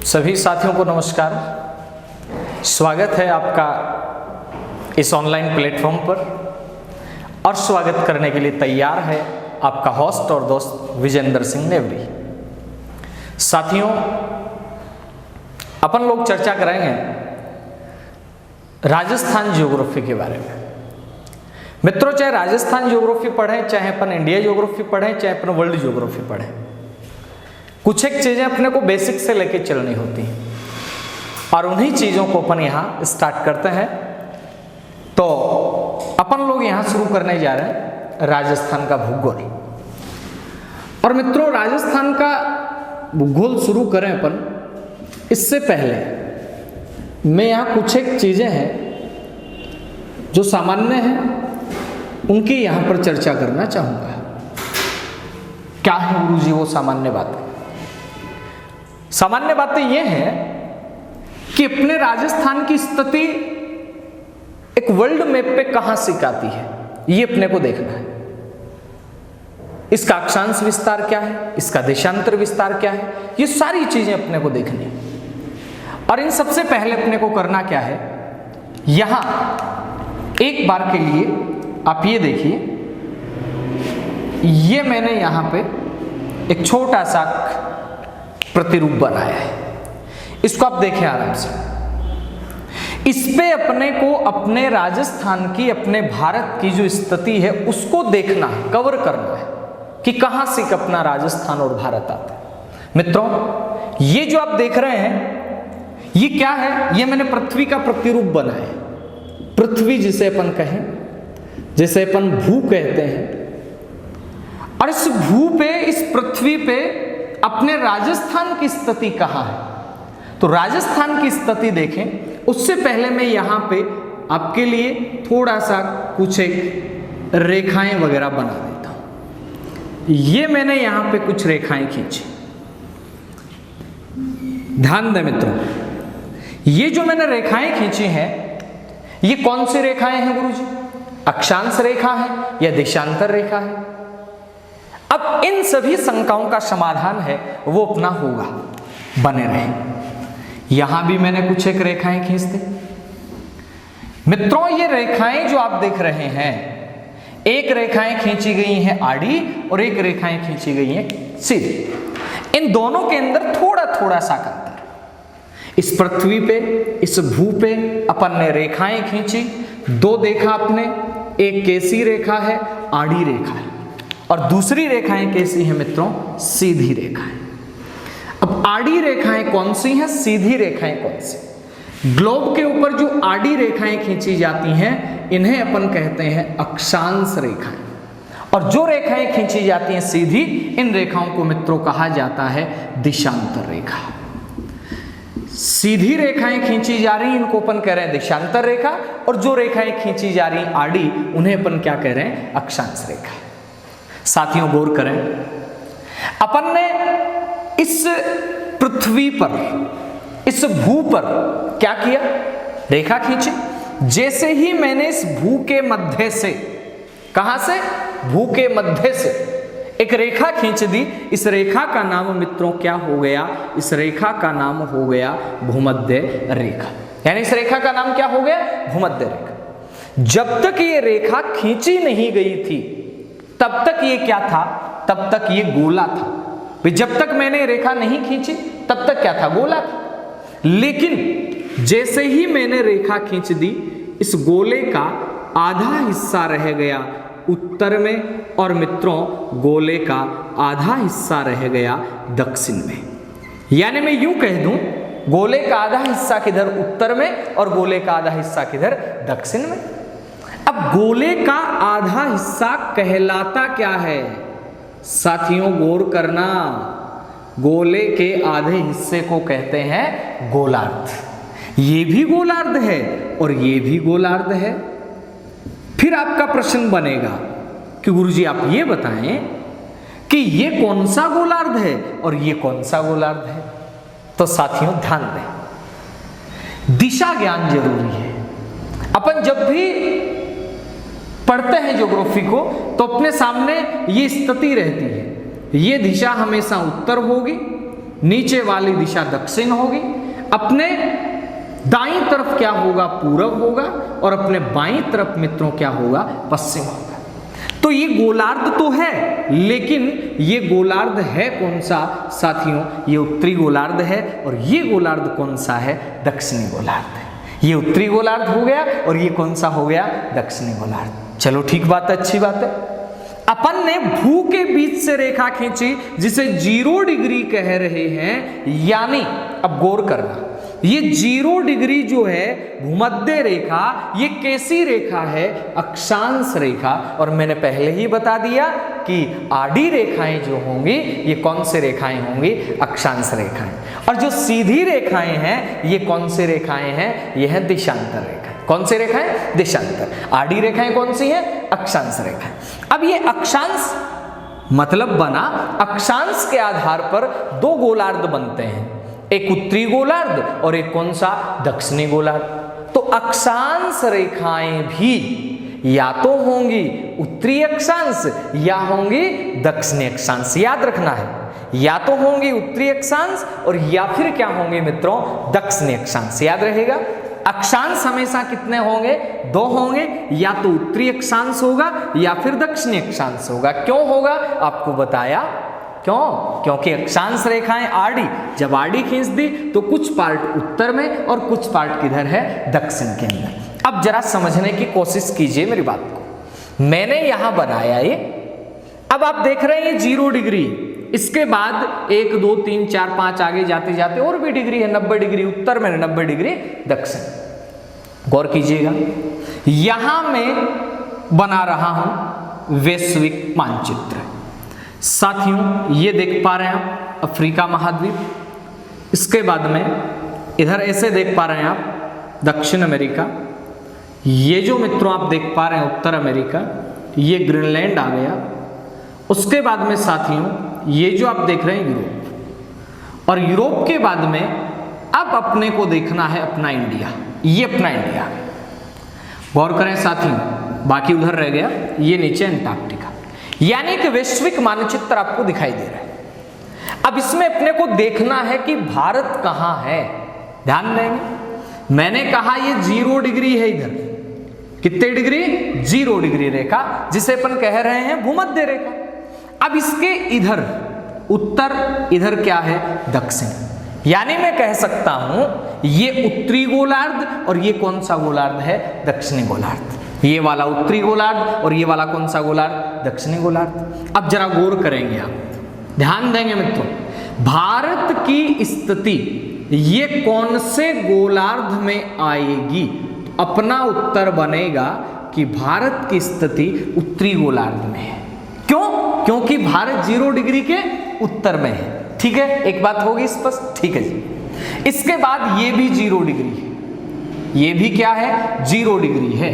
सभी साथियों को नमस्कार। स्वागत है आपका इस ऑनलाइन प्लेटफॉर्म पर और स्वागत करने के लिए तैयार है आपका होस्ट और दोस्त विजेंद्र सिंह नेवरी। साथियों, अपन लोग चर्चा करेंगे राजस्थान ज्योग्राफी के बारे में। मित्रों, चाहे राजस्थान ज्योग्राफी पढ़ें, चाहे अपन इंडिया ज्योग्राफी पढ़ें, चाहे अपन वर्ल्ड ज्योग्राफी पढ़ें, कुछ एक चीजें अपने को बेसिक से लेके चलनी होती हैं और उन्हीं चीजों को अपन यहाँ स्टार्ट करते हैं। तो अपन लोग यहाँ शुरू करने जा रहे हैं राजस्थान का भूगोल। और मित्रों, राजस्थान का भूगोल शुरू करें अपन, इससे पहले मैं यहाँ कुछ एक चीजें हैं जो सामान्य हैं उनकी यहाँ पर चर्चा करना चाहूँगा। क्या है गुरुजी वो सामान्य बातें? सामान्य बातें ये हैं कि अपने राजस्थान की स्थिति एक वर्ल्ड मैप पे कहां सिकाती है, ये अपने को देखना है। इसका अक्षांश विस्तार क्या है, इसका देशांतर विस्तार क्या है, ये सारी चीजें अपने को देखनी है। और इन सबसे पहले अपने को करना क्या है, यहां एक बार के लिए आप ये देखिए, ये मैंने यहां पे एक छोटा सा प्रतिरूप बनाया है। इसको आप देखें आराम से। इस पे अपने को अपने राजस्थान की, अपने भारत की जो स्थिति है उसको देखना है, कवर करना है कि कहां से अपना राजस्थान और भारत आता है। मित्रों, ये जो आप देख रहे हैं ये क्या है? ये मैंने पृथ्वी का प्रतिरूप बनाया है। पृथ्वी जिसे अपन कहें, जिसे अपन भू कहते हैं। और इस भू पे, इस पृथ्वी पे अपने राजस्थान की स्थिति कहां है? तो राजस्थान की स्थिति देखें उससे पहले मैं यहां पे आपके लिए थोड़ा सा कुछ एक रेखाएं वगैरह बना देता हूं। ये मैंने यहां पे कुछ रेखाएं खींची। ध्यान दें मित्रों, ये जो मैंने रेखाएं खींची हैं, ये कौन सी रेखाएं हैं गुरुजी? अक्षांश रेखा है या देशांतर रेखा है? अब इन सभी शंकाओं का समाधान है वो अपना होगा, बने रहे। यहां भी मैंने कुछ एक रेखाएं खींच दी। मित्रों, ये रेखाएं जो आप देख रहे हैं, एक रेखाएं खींची गई हैं आड़ी और एक रेखाएं खींची गई हैं सीधी। इन दोनों के अंदर थोड़ा थोड़ा सा अंतर। इस पृथ्वी पे, इस भू पे अपन ने रेखाएं खींची, दो देखा आपने, एक कैसी रेखा है, आड़ी रेखा है, और दूसरी रेखाएं कैसी हैं मित्रों? सीधी रेखाएं। अब आड़ी रेखाएं कौन सी हैं, सीधी रेखाएं कौन सी? ग्लोब के ऊपर जो आड़ी रेखाएं खींची जाती हैं इन्हें अपन कहते हैं अक्षांश रेखाएं, और जो रेखाएं खींची जाती हैं सीधी, इन रेखाओं को मित्रों कहा जाता है देशांतर रेखा। सीधी रेखाएं खींची जा रही इनको अपन कह रहे हैं देशांतर रेखा, और जो रेखाएं खींची जा रही आड़ी उन्हें अपन क्या कह रहे हैं? अक्षांश रेखा। साथियों गौर करें, अपन ने इस पृथ्वी पर, इस भू पर क्या किया? रेखा खींची। जैसे ही मैंने इस भू के मध्य से, कहां से? भू के मध्य से एक रेखा खींच दी। इस रेखा का नाम मित्रों क्या हो गया? इस रेखा का नाम हो गया भूमध्य रेखा। यानी इस रेखा का नाम क्या हो गया? भूमध्य रेखा। जब तक ये रेखा खींची नहीं गई थी तब तक ये क्या था? तब तक ये गोला था। भाई, जब तक मैंने रेखा नहीं खींची तब तक क्या था? गोला था। लेकिन जैसे ही मैंने रेखा खींच दी, इस गोले का आधा हिस्सा रह गया उत्तर में, और मित्रों गोले का आधा हिस्सा रह गया दक्षिण में। यानी मैं यूं कह दूं, गोले का आधा हिस्सा किधर? उत्तर में, और गोले का आधा हिस्सा किधर? दक्षिण में। अब गोले का आधा हिस्सा कहलाता क्या है? साथियों गौर करना, गोले के आधे हिस्से को कहते हैं गोलार्ध। ये भी गोलार्ध है और ये भी गोलार्ध है। फिर आपका प्रश्न बनेगा कि गुरुजी आप ये बताएं कि ये कौन सा गोलार्ध है और ये कौन सा गोलार्ध है? तो साथियों ध्यान दें, दिशा ज्ञान जरूरी है। अपन जब भी पढ़ते हैं ज्योग्राफी को तो अपने सामने ये स्थिति रहती है, ये दिशा हमेशा उत्तर होगी नीचे वाली दिशा दक्षिण होगी, अपने दाईं तरफ क्या होगा, पूरब होगा, और अपने बाईं तरफ मित्रों क्या होगा, पश्चिम होगा। तो ये गोलार्ध तो है, लेकिन ये गोलार्ध है कौन सा साथियों, ये उत्तरी गोलार्ध है, और ये गोलार्ध कौन सा है, दक्षिणी गोलार्ध है। ये उत्तरी गोलार्ध हो गया और ये कौन सा हो गया, दक्षिणी गोलार्ध। चलो ठीक बात है, अच्छी बात है। अपन ने भू के बीच से रेखा खींची जिसे 0 डिग्री कह रहे हैं, यानी अब गौर करना, ये 0 डिग्री जो है भूमध्य रेखा, ये कैसी रेखा है, अक्षांश रेखा। और मैंने पहले ही बता दिया कि आड़ी रेखाएं जो होंगी ये कौन से रेखाएं होंगी, अक्षांश रेखाएं। और जो सीधी रेखाएं हैं ये कौन से रेखाएं हैं, ये है दिशांतर रेखाएं। कौन सी रेखाएं, दिशांतर। आड़ी रेखाएं कौन सी हैं, अक्षांश रेखाएं। अब ये अक्षांश मतलब बना, अक्षांश के आधार पर 2 गोलार्ध बनते हैं, एक उत्तरी गोलार्ध और एक कौन सा, दक्षिणी गोलार्ध। तो अक्षांश रेखाएं भी या तो होंगी उत्तरी अक्षांश या होंगी दक्षिणी अक्षांश, याद रखना है, या तो होंगी उत्तरी अक्षांश और या फिर क्या होंगे मित्रों, दक्षिणी अक्षांश, याद रहेगा। अक्षांश हमेशा कितने होंगे, 2 होंगे, या तो उत्तरी अक्षांश होगा या फिर दक्षिणी अक्षांश होगा। क्यों होगा, आपको बताया क्यों, क्योंकि अक्षांश रेखाएं आड़ी, जब आड़ी खींच दी तो कुछ पार्ट उत्तर में और कुछ पार्ट किधर है, दक्षिण के अंदर। अब जरा समझने की कोशिश कीजिए मेरी बात को। मैंने यहां बनाया ये, अब आप देख रहे हैं ये 0 डिग्री, इसके बाद 1 2 3 4 5 आगे जाते जाते और भी डिग्री है, 90 डिग्री उत्तर में, 90 डिग्री दक्षिण। गौर कीजिएगा, यहां मैं बना रहा हूं वैश्विक मानचित्र। साथियों ये देख पा रहे हैं आप अफ्रीका महाद्वीप, इसके बाद में इधर ऐसे देख पा रहे हैं आप दक्षिण अमेरिका, ये जो मित्रों आप देख पा रहे हैं उत्तर अमेरिका, ये ग्रीनलैंड आ गया। उसके बाद में साथियों ये जो आप देख रहे हैं यूरोप, और यूरोप के बाद में अब अपने को देखना है अपना इंडिया, ये अपना इंडिया। गौर करें साथियों, बाकी उधर रह गया, ये नीचे अंटार्कटिका, यानी कि वैश्विक मानचित्र आपको दिखाई दे रहा है। अब इसमें अपने को देखना है कि भारत कहां है। ध्यान देंगे, मैंने कहा ये 0 डिग्री है, इधर कितने डिग्री, 0 डिग्री रेखा, जिसे अपन कह रहे हैं भूमध्य रेखा। अब इसके इधर उत्तर, इधर क्या है, दक्षिण, यानी मैं कह सकता हूं ये उत्तरी गोलार्ध और ये कौन सा गोलार्ध है, दक्षिणी गोलार्ध। ये वाला उत्तरी गोलार्ध और ये वाला कौन सा गोलार्ध, दक्षिणी गोलार्ध। अब जरा गौर करेंगे आप, ध्यान देंगे मित्रों, भारत की स्थिति ये कौन से गोलार्ध में आएगी। अपना उत्तर बनेगा कि भारत की स्थिति उत्तरी गोलार्ध में है। क्यों, क्योंकि भारत 0 डिग्री के उत्तर में है। ठीक है, एक बात होगी स्पष्ट, ठीक है जी। इसके बाद ये भी 0 डिग्री है, ये भी क्या है, 0 डिग्री है।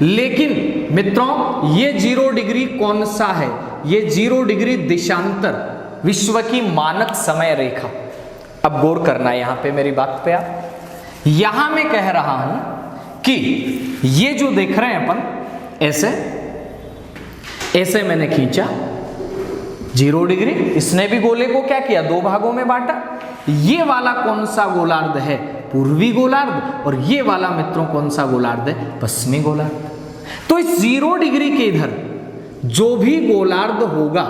लेकिन मित्रों ये 0 डिग्री कौन सा है, ये 0 डिग्री देशांतर, विश्व की मानक समय रेखा। अब गौर करना यहां पे मेरी बात पे आप, यहां मैं कह रहा हूं कि ये जो देख रहे हैं अपन, ऐसे ऐसे मैंने खींचा 0 डिग्री, इसने भी गोले को क्या किया, 2 भागों में बांटा। ये वाला कौन सा गोलार्ध है, पूर्वी गोलार्ध, और ये वाला मित्रों कौन सा गोलार्ध है, पश्चिमी गोलार्ध। तो इस 0 डिग्री के इधर जो भी गोलार्ध होगा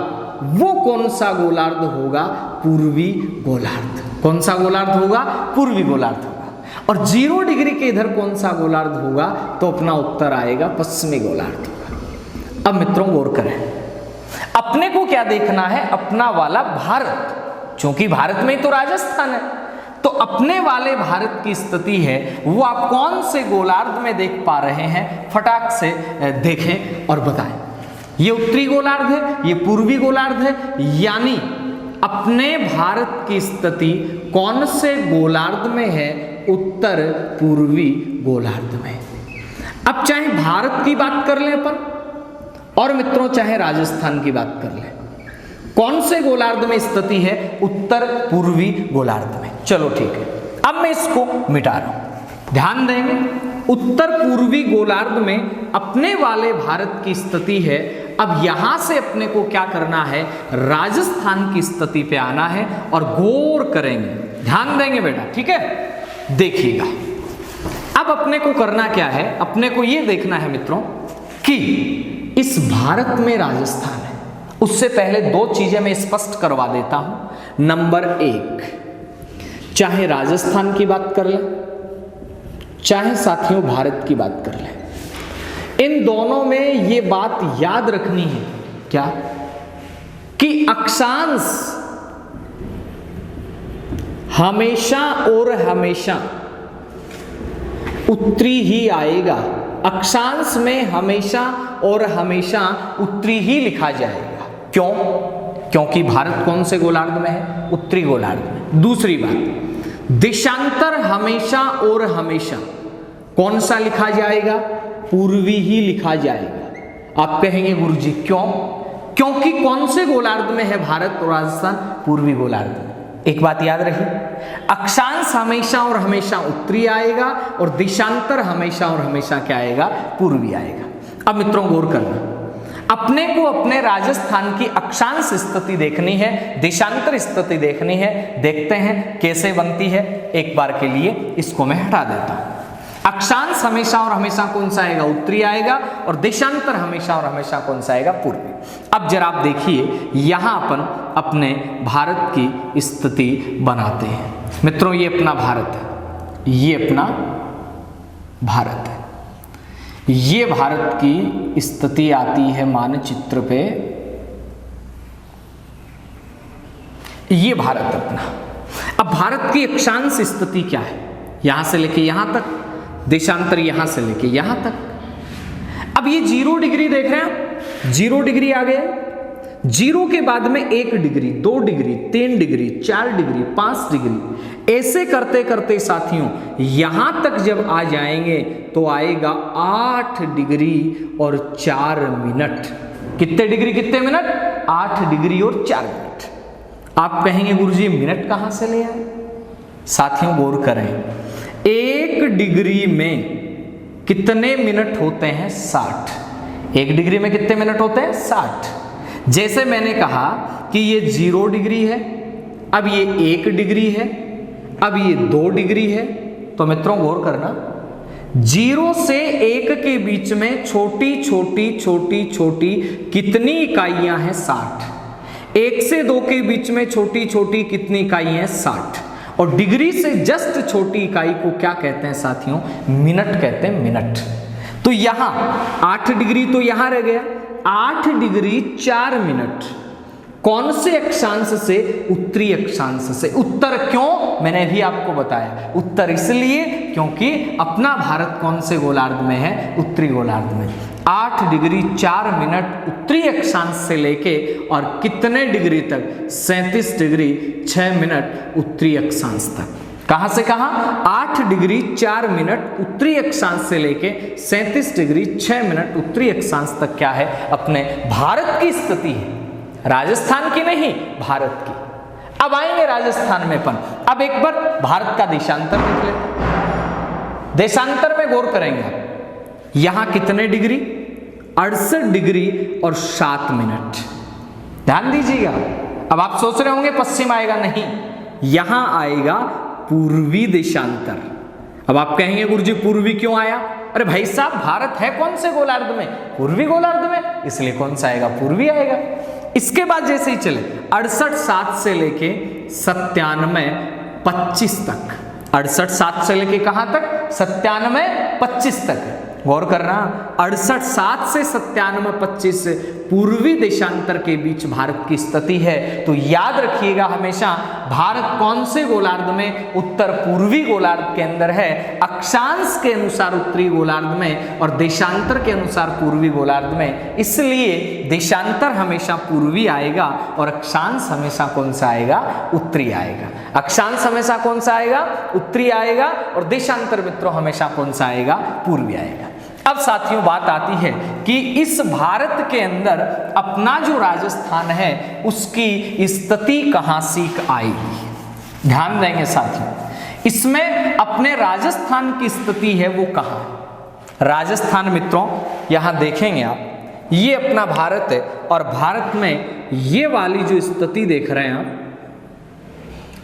वो कौन सा गोलार्ध होगा, पूर्वी गोलार्ध। कौन सा गोलार्ध होगा, पूर्वी गोलार्ध होगा। और 0 डिग्री के इधर कौन सा गोलार्ध होगा, तो अपना उत्तर आएगा पश्चिमी गोलार्ध होगा। अब मित्रों गौर करें, अपने को क्या देखना है, अपना वाला भारत, क्योंकि भारत में ही तो राजस्थान है, तो अपने वाले भारत की स्थिति है वो आप कौन से गोलार्ध में देख पा रहे हैं, फटाक से देखें और बताएं। ये उत्तरी गोलार्ध है, ये पूर्वी गोलार्ध है, यानी अपने भारत की स्थिति कौन से गोलार्ध में है, उत्तर पूर्वी गोलार्ध में। अब चाहे भारत की बात कर लें अपन, और मित्रों चाहे राजस्थान की बात कर लें, कौन से गोलार्ध में स्थिति है, उत्तर पूर्वी गोलार्ध में। चलो ठीक है, अब मैं इसको मिटा रहा हूं, ध्यान देंगे। उत्तर पूर्वी गोलार्ध में अपने वाले भारत की स्थिति है अब यहां से अपने को क्या करना है, राजस्थान की स्थिति पे आना है और गौर करेंगे, ध्यान देंगे बेटा, ठीक है। देखिएगा अब अपने को करना क्या है, अपने को यह देखना है मित्रों कि इस भारत में राजस्थान है। उससे पहले दो चीजें मैं स्पष्ट करवा देता हूं। नंबर एक, चाहे राजस्थान की बात कर ले, चाहे साथियों भारत की बात कर ले, इन दोनों में ये बात याद रखनी है क्या, कि अक्षांश हमेशा और हमेशा उत्तरी ही आएगा। अक्षांश में हमेशा और हमेशा उत्तरी ही लिखा जाएगा। क्यों? क्योंकि भारत कौन से गोलार्ध में है, उत्तरी गोलार्ध में। दूसरी बात, देशांतर हमेशा और हमेशा कौन सा लिखा जाएगा, पूर्वी ही लिखा जाएगा। आप कहेंगे गुरुजी क्यों? क्योंकि कौन से गोलार्ध में है भारत और राजस्थान, पूर्वी गोलार्ध में। एक बात याद रखिए, अक्षांश हमेशा और हमेशा उत्तरी आएगा और देशांतर हमेशा और हमेशा क्या आएगा, पूर्वी आएगा। अब मित्रों गौर करना, अपने को अपने राजस्थान की अक्षांश स्थिति देखनी है, देशांतर स्थिति देखनी है। देखते हैं कैसे बनती है। एक बार के लिए इसको मैं हटा देता हूं। अक्षांश हमेशा और हमेशा कौन सा आएगा, उत्तरी आएगा, और देशांतर हमेशा और हमेशा कौन सा आएगा, पूर्वी। अब जरा आप देखिए, यहां अपन अपने भारत की स्थिति बनाते हैं। मित्रों ये अपना भारत है, ये अपना भारत है, ये भारत की स्थिति आती है मानचित्र पे, ये भारत अपना। अब भारत की अक्षांश स्थिति क्या है, यहां से लेके यहां तक, देशांतर यहां से लेके यहां तक। अब ये 0 डिग्री देख रहे हैं, 0 डिग्री आ गया। 0 के बाद में 1 degree, 2 degree, 3 degree, 4 degree, 5 degree, ऐसे करते करते साथियों यहां तक जब आ जाएंगे तो आएगा 8 डिग्री और 4 मिनट। कितने डिग्री कितने मिनट, 8 डिग्री और 4 मिनट। आप कहेंगे गुरुजी मिनट कहां से ले आए? साथियों गौर करें, 1 डिग्री में कितने मिनट होते हैं, 60। 1 डिग्री में कितने मिनट होते हैं, 60। जैसे मैंने कहा कि ये 0 डिग्री है, अब ये 1 डिग्री है, अब ये 2 डिग्री है। तो मित्रों गौर करना, 0 से 1 के बीच में छोटी छोटी छोटी छोटी कितनी इकाइयां हैं, 60। 1 से 2 के बीच में छोटी छोटी कितनी इकाई हैं, 60। और डिग्री से जस्ट छोटी इकाई को क्या कहते हैं साथियों, मिनट कहते हैं, मिनट। तो यहां 8 डिग्री तो यहां रह गया, 8 डिग्री 4 मिनट। कौन से अक्षांश से, उत्तरी अक्षांश से। उत्तर क्यों, मैंने भी आपको बताया, उत्तर इसलिए क्योंकि अपना भारत कौन से गोलार्ध में है, उत्तरी गोलार्ध में। 8 डिग्री 4 मिनट उत्तरी अक्षांश से लेके और कितने डिग्री तक, 37 डिग्री 6 मिनट उत्तरी अक्षांश तक। कहां से कहां, 8 डिग्री 4 मिनट उत्तरी अक्षांश से लेके 37 डिग्री 6 मिनट उत्तरी अक्षांश तक क्या है, अपने भारत की स्थिति है, राजस्थान की नहीं, भारत की। अब आएंगे राजस्थान में अपन। अब एक बार भारत का देशांतर देख लेते। देशांतर में गौर करेंगे आप, यहां कितने डिग्री, 68 डिग्री और 7 मिनट। ध्यान दीजिएगा। अब आप सोच रहे होंगे पश्चिम आएगा, नहीं, यहां आएगा पूर्वी देशांतर। अब आप कहेंगे गुरुजी पूर्वी क्यों आया? अरे भाई साहब, भारत है कौन से गोलार्ध में, पूर्वी गोलार्ध में, इसलिए कौन सा आएगा, पूर्वी आएगा। इसके बाद जैसे ही चले 68/7 से लेके 97/25 तक, 68/7 से लेके कहां तक, 97/25 तक। गौर करना, 68/7 से 97/25 पूर्वी देशांतर के बीच भारत की स्थिति है। तो याद रखिएगा हमेशा, भारत कौन से गोलार्ध में, उत्तर पूर्वी गोलार्ध के अंदर है। अक्षांश के अनुसार उत्तरी गोलार्ध में और देशांतर के अनुसार पूर्वी गोलार्ध में। इसलिए देशांतर हमेशा पूर्वी आएगा और अक्षांश हमेशा कौन सा आएगा, उत्तरी आएगा। अक्षांश हमेशा कौन सा आएगा, उत्तरी आएगा, और देशांतर मित्रों हमेशा कौन सा आएगा, पूर्वी आएगा। अब साथियों बात आती है कि इस भारत के अंदर अपना जो राजस्थान है उसकी स्थिति कहां से आएगी। ध्यान देंगे साथियों, इसमें अपने राजस्थान की स्थिति है वो कहां, राजस्थान मित्रों यहां देखेंगे आप, ये अपना भारत है और भारत में ये वाली जो स्थिति देख रहे हैं आप,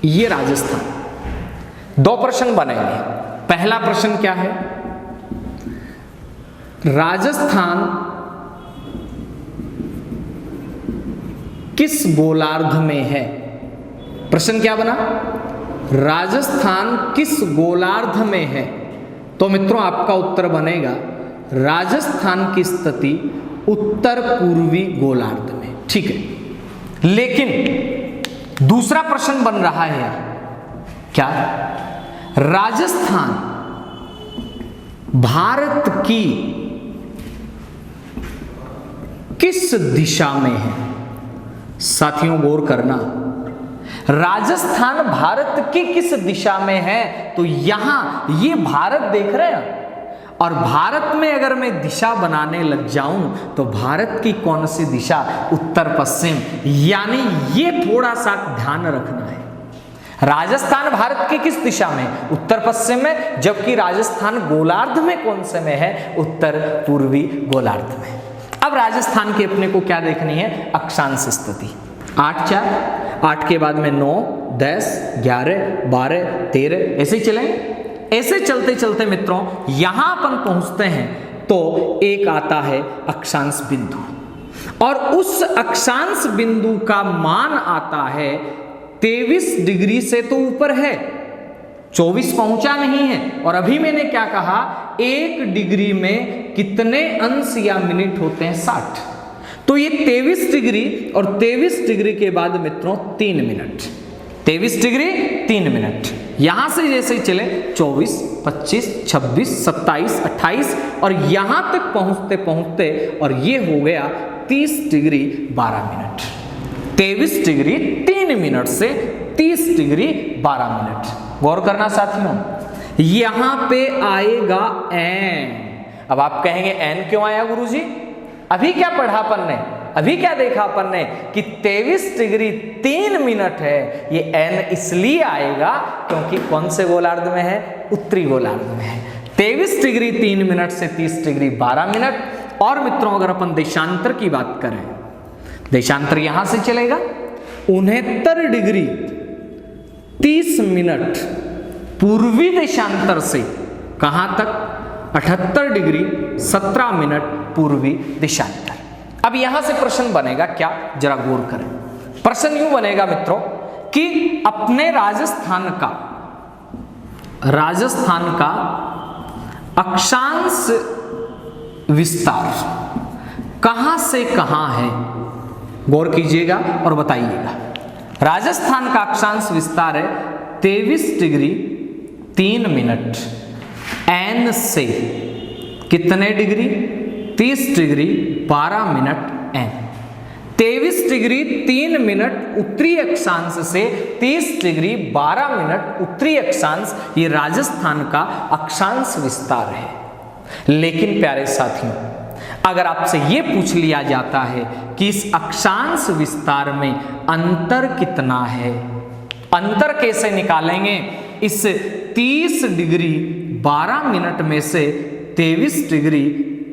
ये राजस्थान। दो प्रश्न बनेंगे। पहला प्रश्न क्या है, राजस्थान किस गोलार्ध में है? प्रश्न क्या बना, राजस्थान किस गोलार्ध में है? तो मित्रों आपका उत्तर बनेगा राजस्थान की स्थिति उत्तर पूर्वी गोलार्ध में। ठीक है, लेकिन दूसरा प्रश्न बन रहा है यार, क्या राजस्थान भारत की किस दिशा में है? साथियों गौर करना, राजस्थान भारत की किस दिशा में है? तो यहां ये भारत देख रहे हैं, और भारत में अगर मैं दिशा बनाने लग जाऊं तो भारत की कौन सी दिशा, उत्तर पश्चिम, यानी ये थोड़ा सा ध्यान रखना है। राजस्थान भारत की किस दिशा में, उत्तर पश्चिम में, जबकि राजस्थान गोलार्ध में कौन से में है, उत्तर पूर्वी गोलार्ध में। अब राजस्थान की अपने को क्या देखनी है, अक्षांश स्थिति। 8 4, 8 के बाद में 9 10 11 12 13 ऐसे ही चलेंगे। ऐसे चलते चलते मित्रों यहां अपन पहुंचते हैं तो एक आता है अक्षांश बिंदु, और उस अक्षांश बिंदु का मान आता है 23 डिग्री से तो ऊपर है, 24 पहुंचा नहीं है। और अभी मैंने क्या कहा, 1 डिग्री में कितने अंश या मिनट होते हैं, 60। तो ये 23 डिग्री और 23 डिग्री के बाद मित्रों 3 मिनट, 23 डिग्री 3 मिनट, यहां से जैसे ही चले 24 25 26 27 28 और यहां तक पहुंचते पहुंचते और ये हो गया 30 डिग्री 12 मिनट। 23 डिग्री 3 मिनट से 30 डिग्री 12 मिनट। गौर करना साथियों, यहां पे आएगा एन। अब आप कहेंगे एन क्यों आया गुरुजी? अभी क्या पढ़ा अपन ने, अभी क्या देखा अपन ने कि 23 डिग्री 3 मिनट है। ये एन इसलिए आएगा क्योंकि कौन से गोलार्ध में है, उत्तरी गोलार्ध में है। 23 डिग्री 3 मिनट से 30 डिग्री 12 मिनट। और मित्रों अगर अपन देशांतर की बात करें, देशांतर यहां से चलेगा 69 डिग्री 30 मिनट पूर्वी देशांतर से कहां तक, 78 डिग्री 17 मिनट पूर्वी देशांतर। अब यहां से प्रश्न बनेगा क्या, जरा गौर करें। प्रश्न यूं बनेगा मित्रों कि अपने राजस्थान का अक्षांश विस्तार कहां से कहां है? गौर कीजिएगा और बताइएगा। राजस्थान का अक्षांश विस्तार है 23 डिग्री 3 मिनट एन से कितने degree, 30 degree 12 minute N. 23 degree 3 minute उत्तरी अक्षांश से 30 डिग्री 12 मिनट उत्तरी अक्षांश, ये राजस्थान का अक्षांश विस्तार है। लेकिन प्यारे साथियों, अगर आपसे ये पूछ लिया जाता है कि इस अक्षांश विस्तार में अंतर कितना है, अंतर कैसे निकालेंगे? इस 30 डिग्री 12 मिनट में से 23 डिग्री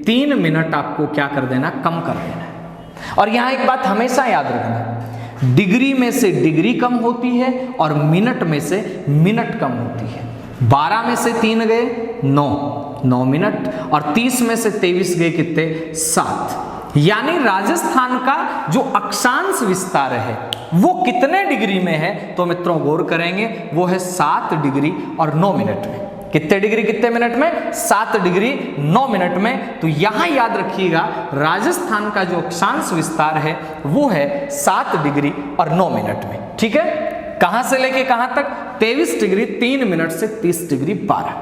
3 मिनट आपको क्या कर देना, कम कर देना है। और यहां एक बात हमेशा याद रखना, डिग्री में से डिग्री कम होती है और मिनट में से मिनट कम होती है। 12 में से 3 गए 9 मिनट, और 30 में से 23 गए कितने, 7। यानी राजस्थान का जो अक्षांश विस्तार है वो कितने डिग्री में है? तो मित्रों गौर करेंगे, वो है 7 डिग्री और 9 मिनट में। कितने डिग्री कितने मिनट में, 7 डिग्री 9 मिनट में। तो यहां याद रखिएगा राजस्थान का जो अक्षांश विस्तार है वो है 7 डिग्री और 9 मिनट में। ठीक है, कहां से लेके कहां तक, 23 डिग्री 3 मिनट से 30 डिग्री 12।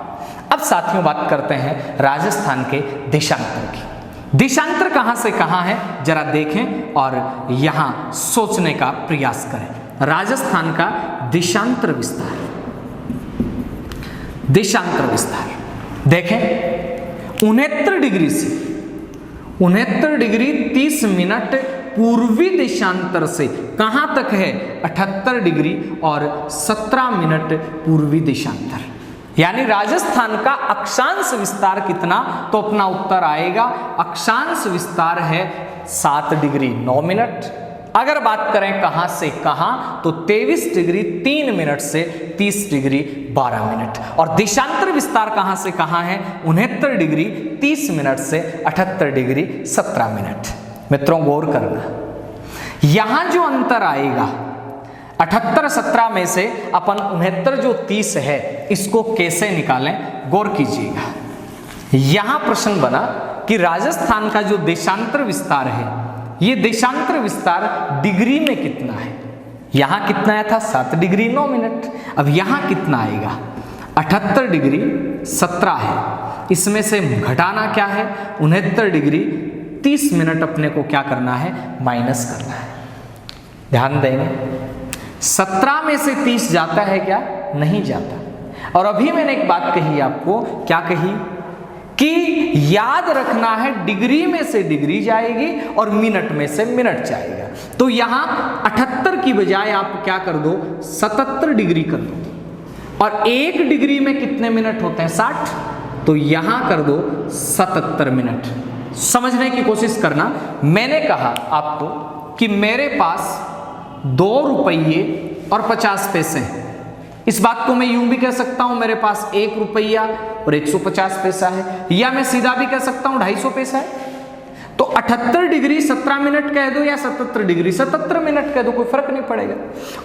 अब साथियों बात करते हैं राजस्थान के देशांतर की। देशांतर कहां से कहां है जरा देखें और यहां सोचने का प्रयास करें। राजस्थान का देशांतर विस्तार, देशांतर विस्तार देखें 69 डिग्री से 69 डिग्री 30 मिनट पूर्वी देशांतर से कहां तक है, 78 डिग्री और 17 मिनट पूर्वी देशांतर। यानी राजस्थान का अक्षांश विस्तार कितना, तो अपना उत्तर आएगा अक्षांश विस्तार है 7 डिग्री 9 मिनट। अगर बात करें कहां से कहां, तो 23 डिग्री 3 मिनट से 30 डिग्री 12 मिनट। और देशांतर विस्तार कहां से कहां है, 69 डिग्री 30 मिनट से 78 डिग्री 17 मिनट। मित्रों गौर करना, यहां जो अंतर आएगा 78 17 में से अपन 69 जो 30 है इसको कैसे निकालें, गौर कीजिएगा। यहां प्रश्न बना कि राजस्थान का जो देशांतर विस्तार है, ये देशांतर विस्तार डिग्री में कितना है। यहां कितना आया था 7 डिग्री 9 मिनट, अब यहां कितना आएगा 78 डिग्री 17 है, इसमें से घटाना क्या है 69 डिग्री 30 मिनट अपने को क्या करना है, माइनस करना है। ध्यान देंगे 17 में से 30 जाता है क्या, नहीं जाता। और अभी मैंने एक बात कही आपको, क्या कही कि याद रखना है डिग्री में से डिग्री जाएगी और मिनट में से मिनट जाएगा। तो यहां 78 की बजाय आप क्या कर दो 77 डिग्री कर दो। और 1 डिग्री में कितने मिनट होते हैं 60, तो यहां कर दो 77 मिनट। समझने की कोशिश करना, मैंने कहा आपको कि मेरे पास 2 रुपये और 50 पैसे हैं। इस बात को मैं यूं भी कह सकता हूं मेरे पास 1 रुपया और 150 पैसा है, या मैं सीधा भी कह सकता हूं 250 पैसा है। तो 78 डिग्री 17 मिनट कह दो या 77 डिग्री 77 मिनट कह दो, कोई फर्क नहीं पड़ेगा।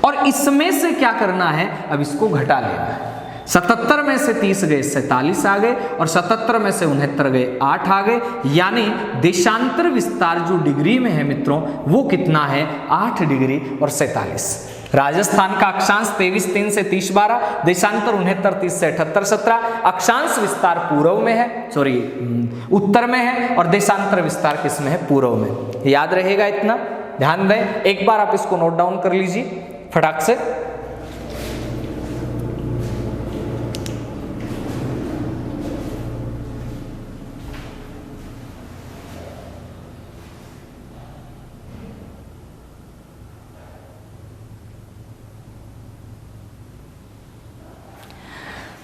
और इसमें से क्या करना है, अब इसको घटा लेना है। 77 में से 30 गए 47 आ गए, और 77 में से 69 गए 8 आ गए। यानी देशांतर विस्तार जो डिग्री में है मित्रों, वो कितना है 8 डिग्री और 47। राजस्थान का अक्षांश 23 3 से 30 12, देशांतर 69 30 से 78 17। अक्षांश विस्तार पूर्व में है, सॉरी उत्तर में है, और देशांतर विस्तार किस में है, पूर्व में। याद रहेगा इतना, ध्यान दें। एक बार आप इसको नोट डाउन कर लीजिए फटाक से।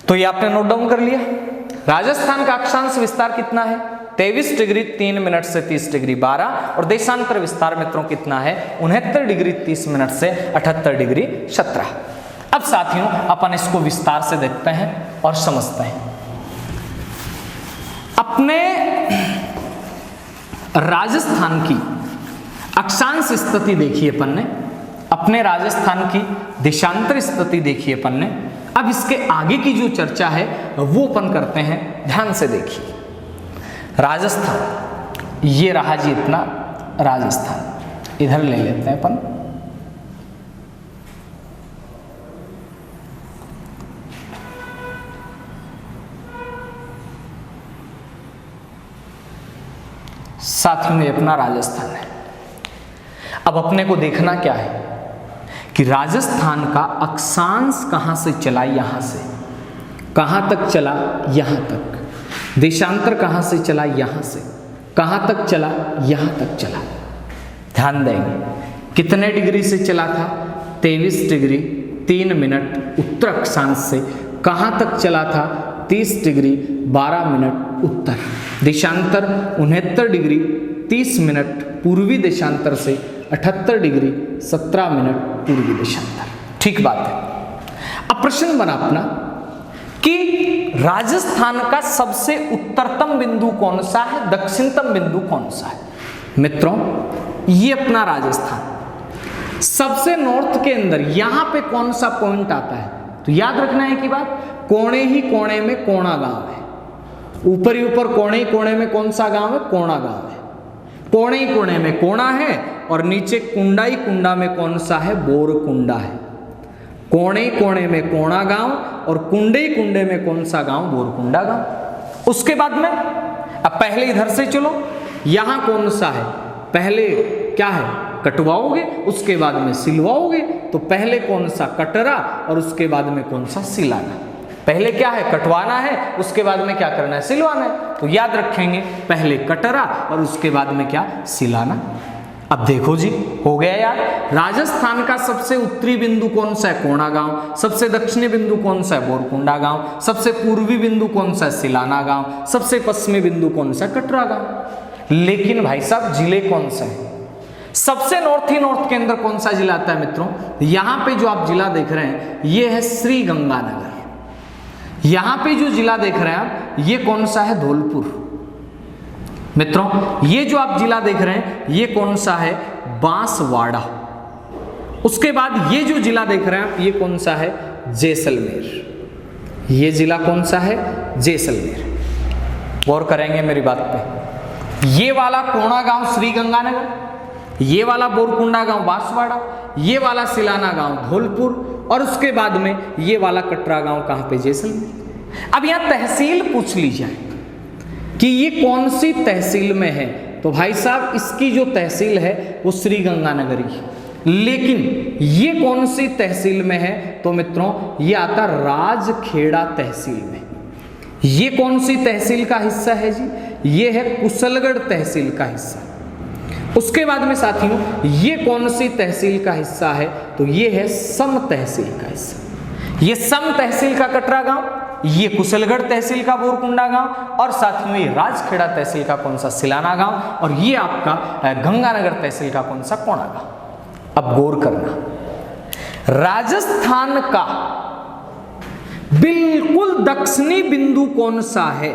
तो ये आपने नोट डाउन कर लिया। राजस्थान का अक्षांश विस्तार कितना है 23 डिग्री 3 मिनट से 30 डिग्री 12, और देशांतर विस्तार मित्रों कितना है 69 डिग्री 30 मिनट से 78 डिग्री 17। अब साथियों अपन इसको विस्तार से देखते हैं और समझते हैं। अपने राजस्थान की अक्षांश स्थिति देखिए अपन ने, अपने राजस्थान की देशांतर स्थिति देखिए अपन ने। अब इसके आगे की जो चर्चा है वो अपन करते हैं, ध्यान से देखिए। राजस्थान, ये रहा जी इतना राजस्थान, इधर ले लेते हैं अपन। साथियों ये अपना राजस्थान है। अब अपने को देखना क्या है कि राजस्थान का अक्षांश कहां से चला, यहां से कहां तक चला, यहां तक। देशांतर कहां से चला, यहां से कहां तक चला, यहां तक चला। ध्यान देंगे कितने डिग्री से चला था 23 डिग्री 3 मिनट उत्तर अक्षांश से, कहां तक चला था 30 डिग्री 12 मिनट उत्तर। देशांतर 69 डिग्री 30 मिनट पूर्वी देशांतर से, 78 डिग्री 17 मिनट पूर्वी देशांतर। ठीक बात है। अब प्रश्न बना अपना कि राजस्थान का सबसे उत्तरतम बिंदु कौन सा है, दक्षिणतम बिंदु कौन सा है। मित्रों ये अपना राजस्थान सबसे नॉर्थ के अंदर यहां पे कौन सा पॉइंट आता है, तो याद रखना है कि बात कोने ही कोने में कोणा गांव है। ऊपर ही ऊपर कोने ही कोने में कौन सा गांव है, कोणा गांव है। कोने ही कोने में कोणा है, और नीचे कुंडा ही कुंडा में कौन सा है, बोरकुंडा है। कोने कोने में कोणा गांव और कुंडे कुंडे में कौन सा गांव, बोरकुंडा गांव। उसके बाद में अब पहले इधर से चलो, यहां कौन सा है, पहले क्या है कटवाओगे, उसके बाद में सिलवाओगे। तो पहले कौन सा कटरा और उसके बाद में कौन सा सिलाना। पहले क्या है कटवाना है, उसके बाद में क्या करना है, सिलवाना है। तो याद रखेंगे पहले कटरा और उसके बाद में क्या, सिलाना। अब देखो जी, हो गया यार। राजस्थान का सबसे उत्तरी बिंदु कौन सा है? कोणा गांव। सबसे दक्षिणी बिंदु कौन सा है? बोरकुंडा गांव। सबसे पूर्वी बिंदु कौन सा है? सिलाना गांव। सबसे पश्चिमी बिंदु कौन सा? कटरा गांव। लेकिन भाई साहब जिले कौन सा है? सबसे नॉर्थ ही नॉर्थ के अंदर कौन सा जिला आता है मित्रों? यहां पे जो आप जिला देख रहे हैं ये है श्री गंगानगर। यहां पे जो जिला देख रहे हैं आप, ये कौन सा है? धौलपुर। मित्रों ये जो आप जिला देख रहे हैं ये कौन सा है? बांसवाड़ा। उसके बाद ये जो जिला देख रहे हैं आप, ये कौन सा है? जैसलमेर। ये जिला कौन सा है? जैसलमेर। गौर करेंगे मेरी बात पे। ये वाला कोणा गांव श्री गंगानगर, ये वाला बोरकुंडा गांव बांसवाड़ा, ये वाला सिलाना गांव धौलपुर, और उसके बाद में ये वाला कटरा गांव कहां पे? जैसलमेर। अब यहां तहसील पूछ ली जाए कि ये कौन सी तहसील में है, तो भाई साहब इसकी जो तहसील है वो श्री गंगानगर ही है। लेकिन ये कौन सी तहसील में है? तो मित्रों ये आता राजखेड़ा तहसील में। ये कौन सी तहसील का हिस्सा है जी? ये है कुशलगढ़ तहसील का हिस्सा। उसके बाद में साथियों ये कौन सी तहसील का हिस्सा है? तो ये है सम तहसील का हिस्सा। ये सम तहसील का कटरा गांव, ये कुशलगढ़ तहसील का बोरकुंडा गांव, और साथियों ये राजखेड़ा तहसील का कौन सा? सिलाना गांव, और ये आपका गंगानगर तहसील का कौन सा? कोणा गांव। अब गौर करना, राजस्थान का बिल्कुल दक्षिणी बिंदु कौन सा है?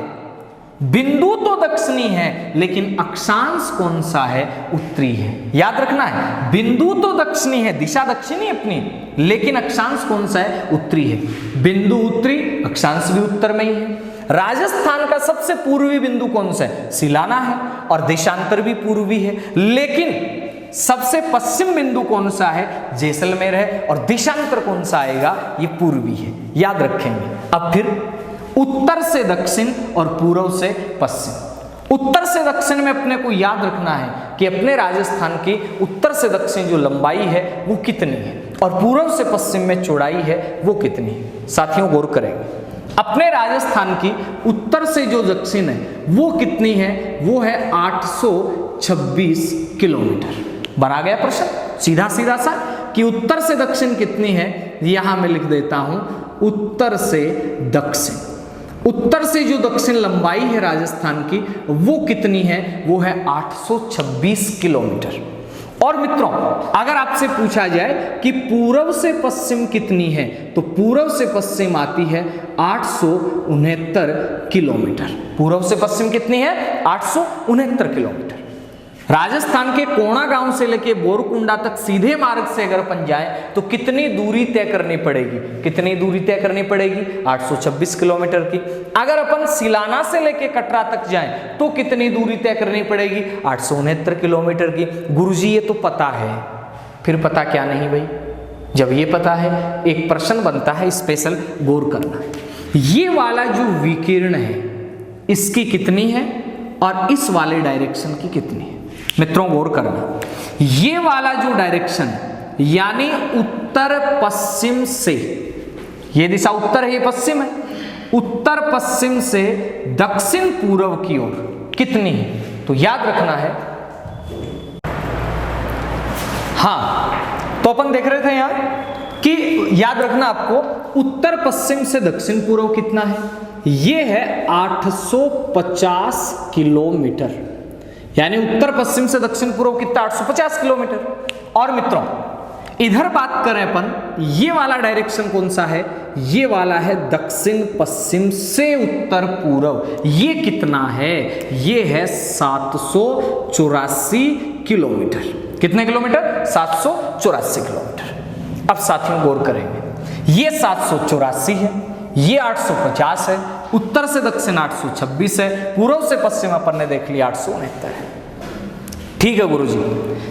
बिंदु तो दक्षिणी है लेकिन अक्षांश कौन सा है? उत्तरी है। याद रखना है, बिंदु तो दक्षिणी है, दिशा दक्षिणी अपनी, लेकिन अक्षांश कौन सा है? उत्तरी है। बिंदु उत्तरी, अक्षांश भी उत्तर में ही है। राजस्थान का सबसे पूर्वी बिंदु कौन सा है? सिलाना है, और देशांतर भी पूर्वी है। लेकिन सबसे पश्चिम बिंदु कौन सा है? जैसलमेर है, और देशांतर कौन सा आएगा? ये पूर्वी है। याद रखेंगे। अब फिर उत्तर से दक्षिण और पूर्व से पश्चिम। उत्तर से दक्षिण में अपने को याद रखना है कि अपने राजस्थान की उत्तर से दक्षिण जो लंबाई है वो कितनी है, और पूर्व से पश्चिम में चौड़ाई है वो कितनी है। साथियों गौर करेंगे, अपने राजस्थान की उत्तर से जो दक्षिण है वो कितनी है? वो है 826 किलोमीटर। बना गया प्रश्न सीधा सीधा सा कि उत्तर से दक्षिण कितनी है। यहां मैं लिख देता हूं उत्तर से दक्षिण। उत्तर से जो दक्षिण लंबाई है राजस्थान की वो कितनी है? वो है 826 किलोमीटर। और मित्रों अगर आपसे पूछा जाए कि पूर्व से पश्चिम कितनी है, तो पूर्व से पश्चिम आती है 869 किलोमीटर। पूर्व से पश्चिम कितनी है? 869 किलोमीटर। राजस्थान के कोणा गांव से लेके बोरकुंडा तक सीधे मार्ग से अगर अपन जाए तो कितनी दूरी तय करनी पड़ेगी? कितनी दूरी तय करनी पड़ेगी? 826 किलोमीटर की। अगर अपन सिलाना से लेके कटरा तक जाएं तो कितनी दूरी तय करनी पड़ेगी? 869 किलोमीटर की। गुरुजी ये तो पता है, फिर पता क्या नहीं भाई? जब ये पता है एक प्रश्न बनता है स्पेशल, गौर करना। ये वाला जो विकिरण है इसकी कितनी है और इस वाले डायरेक्शन की कितनी है? मित्रों गौर करना, ये वाला जो डायरेक्शन यानी उत्तर पश्चिम से, ये दिशा उत्तर है ये पश्चिम है, उत्तर पश्चिम से दक्षिण पूर्व की ओर कितनी है? तो याद रखना है। हाँ तो अपन देख रहे थे यहां कि याद रखना आपको उत्तर पश्चिम से दक्षिण पूर्व कितना है? ये है 850 किलोमीटर। यानी उत्तर पश्चिम से दक्षिण पूर्व कितना? 850 किलोमीटर। और मित्रों इधर बात करें अपन, ये वाला डायरेक्शन कौन सा है? ये वाला है दक्षिण पश्चिम से उत्तर पूर्व। ये कितना है? ये है 784 किलोमीटर। कितने किलोमीटर? 784 किलोमीटर। अब साथियों गौर करेंगे, ये 784 है, ये 850 है, उत्तर से दक्षिण 826 है, पूर्व से पश्चिम अपन ने देख लिया 869 है। ठीक है गुरुजी,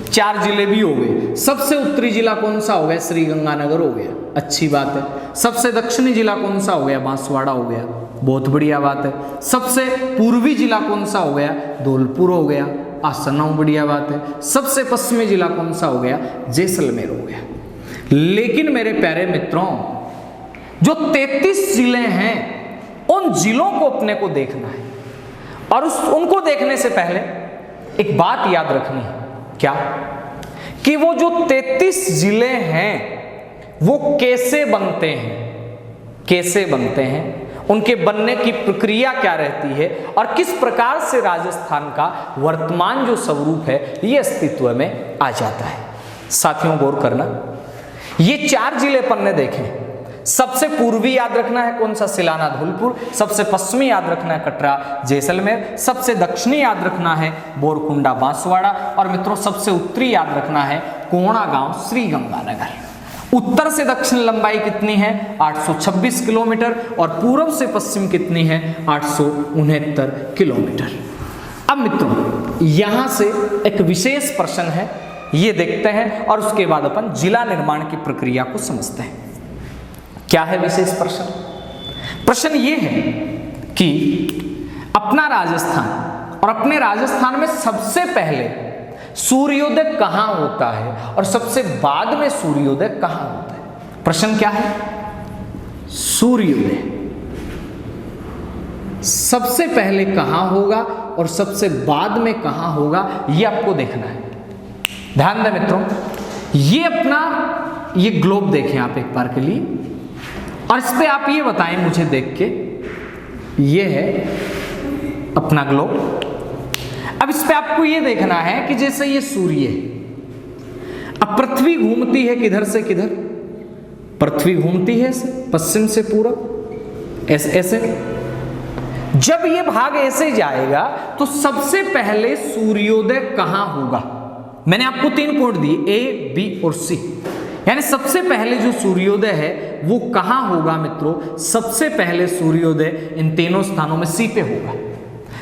4 जिले भी हो गए। सबसे उत्तरी जिला कौन सा हो गया? श्री गंगानगर हो गया, अच्छी बात है। सबसे दक्षिणी जिला कौन सा हो गया? बांसवाड़ा हो गया, बहुत बढ़िया बात है। सबसे पूर्वी जिला कौन सा हो गया? धौलपुर हो गया, आसनऊ, बढ़िया बात है। सबसे पश्चिमी जिला कौन सा हो गया? जैसलमेर हो गया। लेकिन मेरे प्यारे मित्रों जो 33 जिले हैं उन जिलों को अपने को देखना है, और उनको देखने से पहले एक बात याद रखनी है। क्या? कि वो जो 33 जिले हैं वो कैसे बनते हैं, कैसे बनते हैं, उनके बनने की प्रक्रिया क्या रहती है और किस प्रकार से राजस्थान का वर्तमान जो स्वरूप है ये अस्तित्व में आ जाता है। साथियों गौर करना, ये 4 जिले अपन ने देखे। सबसे पूर्वी याद रखना है कौन सा, सिलाना धौलपुर। सबसे पश्चिमी याद रखना है कटरा जैसलमेर। सबसे दक्षिणी याद रखना है बोरकुंडा बांसवाड़ा। और मित्रों सबसे उत्तरी याद रखना है कोणा गांव श्रीगंगानगर। उत्तर से दक्षिण लंबाई कितनी है 826 किलोमीटर और पूर्व से पश्चिम कितनी है 869 किलोमीटर। अब मित्रों यहां से एक विशेष प्रश्न है, ये देखते हैं और उसके बाद अपन जिला निर्माण की प्रक्रिया को समझते हैं। क्या है विशेष प्रश्न? प्रश्न ये है कि अपना राजस्थान और अपने राजस्थान में सबसे पहले सूर्योदय कहां होता है और सबसे बाद में सूर्योदय कहां होता है। प्रश्न क्या है? सूर्योदय सबसे पहले कहां होगा और सबसे बाद में कहां होगा, यह आपको देखना है। ध्यान दें मित्रों, ये अपना ये ग्लोब देखें आप एक बार के लिए और इस पे आप ये बताएं मुझे देख के, ये है अपना ग्लोब। अब इस पे आपको ये देखना है कि जैसे ये सूर्य है, अब पृथ्वी घूमती है किधर से किधर, पृथ्वी घूमती है पश्चिम से पूरब, ऐसे ऐसे। जब ये भाग ऐसे जाएगा तो सबसे पहले सूर्योदय कहां होगा? मैंने आपको 3 पॉइंट दिए, ए, बी और सी। यानी सबसे पहले जो सूर्योदय है वो कहां होगा मित्रों? सबसे पहले सूर्योदय इन तीनों स्थानों में सी पे होगा।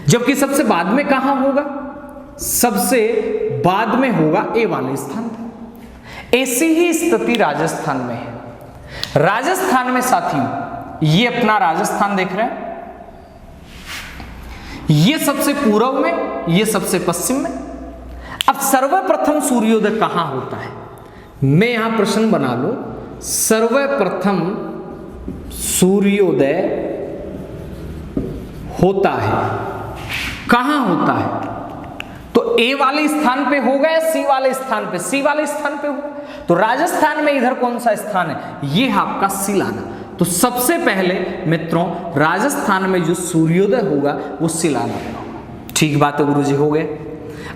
जबकि सबसे बाद में कहां होगा? सबसे बाद में होगा ए वाले स्थान पर। ऐसी ही स्थिति राजस्थान में है। राजस्थान में साथियों ये अपना राजस्थान देख रहे हैं, ये सबसे पूर्व में, ये सबसे पश्चिम में। अब सर्वप्रथम सूर्योदय कहां होता है? मैं यहां प्रश्न बना लूं, सर्वप्रथम सूर्योदय होता है कहां होता है? तो ए वाले स्थान पे होगा या सी वाले स्थान पे? सी वाले स्थान पे होगा। तो राजस्थान में इधर कौन सा स्थान है? ये आपका सिलाना। तो सबसे पहले मित्रों राजस्थान में जो सूर्योदय होगा वो सिलाना में होगा। ठीक बात है गुरुजी, हो गए।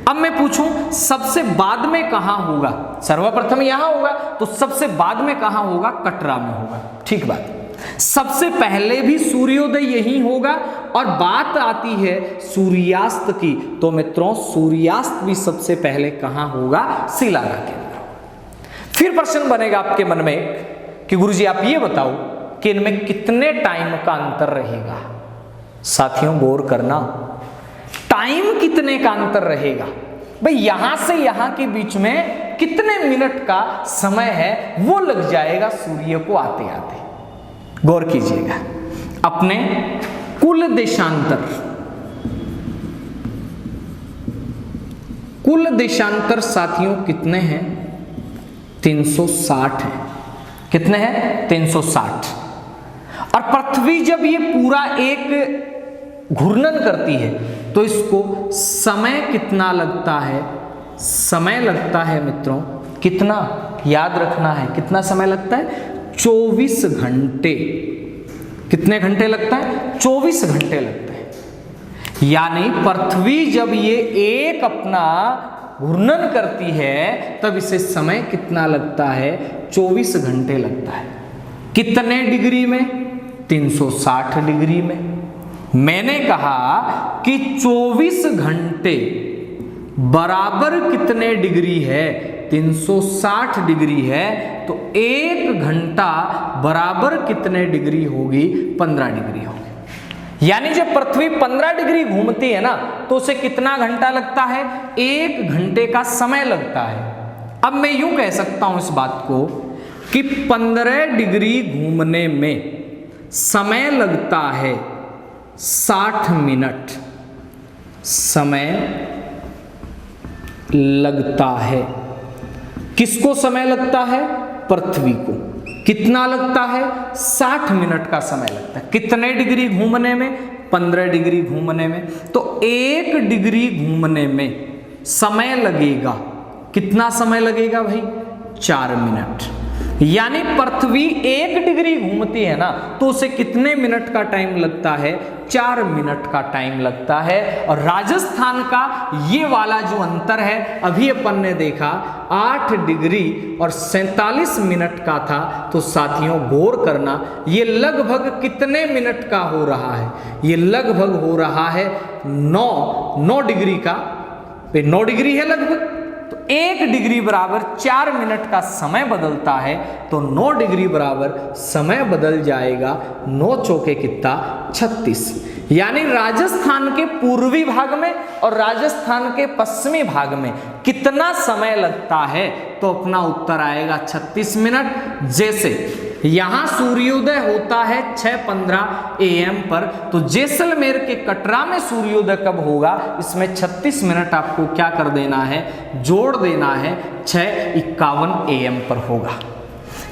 अब मैं पूछूं सबसे बाद में कहां होगा? सर्वप्रथम यहां होगा, तो सबसे बाद में कहां होगा? कटरा में होगा। ठीक बात। सबसे पहले भी सूर्योदय यही होगा और बात आती है सूर्यास्त की, तो मित्रों सूर्यास्त भी सबसे पहले कहां होगा? सिलाना के अंदर। फिर प्रश्न बनेगा आपके मन में कि गुरुजी आप ये बताओ कि इनमें कितने टाइम का अंतर रहेगा। साथियों गौर करना, टाइम कितने का अंतर रहेगा भाई? यहां से यहां के बीच में कितने मिनट का समय है वो लग जाएगा सूर्य को आते आते। गौर कीजिएगा, अपने कुल देशांतर, कुल देशांतर साथियों कितने हैं? 360 है। कितने हैं? 360। और पृथ्वी जब ये पूरा एक घूर्णन करती है तो इसको समय कितना लगता है? समय लगता है मित्रों कितना? याद रखना है कितना समय लगता है? 24 घंटे। कितने घंटे लगता है? 24 घंटे लगते हैं। यानी पृथ्वी जब ये एक अपना घूर्णन करती है तब इसे समय कितना लगता है? 24 घंटे लगता है। कितने डिग्री में? 360 डिग्री में। मैंने कहा कि 24 घंटे बराबर कितने डिग्री है? 360 डिग्री है, तो 1 घंटा बराबर कितने डिग्री होगी? 15 डिग्री होगी। यानी जब पृथ्वी 15 डिग्री घूमती है ना तो उसे कितना घंटा लगता है? 1 घंटे का समय लगता है। अब मैं यूं कह सकता हूं इस बात को कि 15 डिग्री घूमने में समय लगता है 60 मिनट। समय लगता है, किसको समय लगता है? पृथ्वी को। कितना लगता है? 60 मिनट का समय लगता है। कितने डिग्री घूमने में? 15 डिग्री घूमने में। तो 1 डिग्री घूमने में समय लगेगा कितना समय लगेगा भाई? 4 मिनट। यानी पृथ्वी 1 डिग्री घूमती है ना, तो उसे कितने मिनट का टाइम लगता है? 4 मिनट का टाइम लगता है। और राजस्थान का ये वाला जो अंतर है, अभी अपन ने देखा 8 डिग्री और 47 मिनट का था, तो साथियों गौर करना, ये लगभग कितने मिनट का हो रहा है? ये लगभग हो रहा है 9 डिग्री का। 9 डिग्री है लगभग, तो 1 डिग्री बराबर 4 मिनट का समय बदलता है, तो 9 डिग्री बराबर समय बदल जाएगा 9 चौके कितना? 36। यानी राजस्थान के पूर्वी भाग में और राजस्थान के पश्चिमी भाग में कितना समय लगता है? तो अपना उत्तर आएगा 36 मिनट। जैसे यहां सूर्योदय होता है 6:15 AM पर, तो जैसलमेर के कटरा में सूर्योदय कब होगा? इसमें 36 मिनट आपको क्या कर देना है? जोड़ देना है। 6:51 AM पर होगा।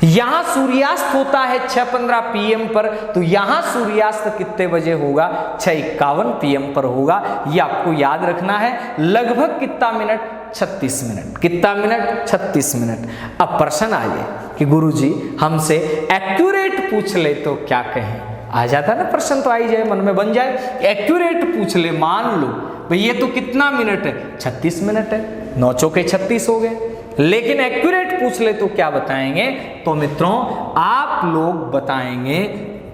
यहां सूर्यास्त होता है 6:15 PM पर, तो यहां सूर्यास्त कितने बजे होगा? 6:51 PM पर होगा। यह आपको याद रखना है। लगभग कितना मिनट? 36 मिनट। कितना मिनट? 36 मिनट। अब प्रश्न आइए कि गुरुजी हमसे एक्यूरेट पूछ ले तो क्या कहें? आ जाता ना प्रश्न, तो आई जाए, मन में बन जाए। एक्यूरेट पूछ ले, मान लो भाई ये तो कितना मिनट है? 36 मिनट है। 9 चौके 36 हो गए। लेकिन एक्यूरेट पूछ ले तो क्या बताएंगे? तो मित्रों आप लोग बताएंगे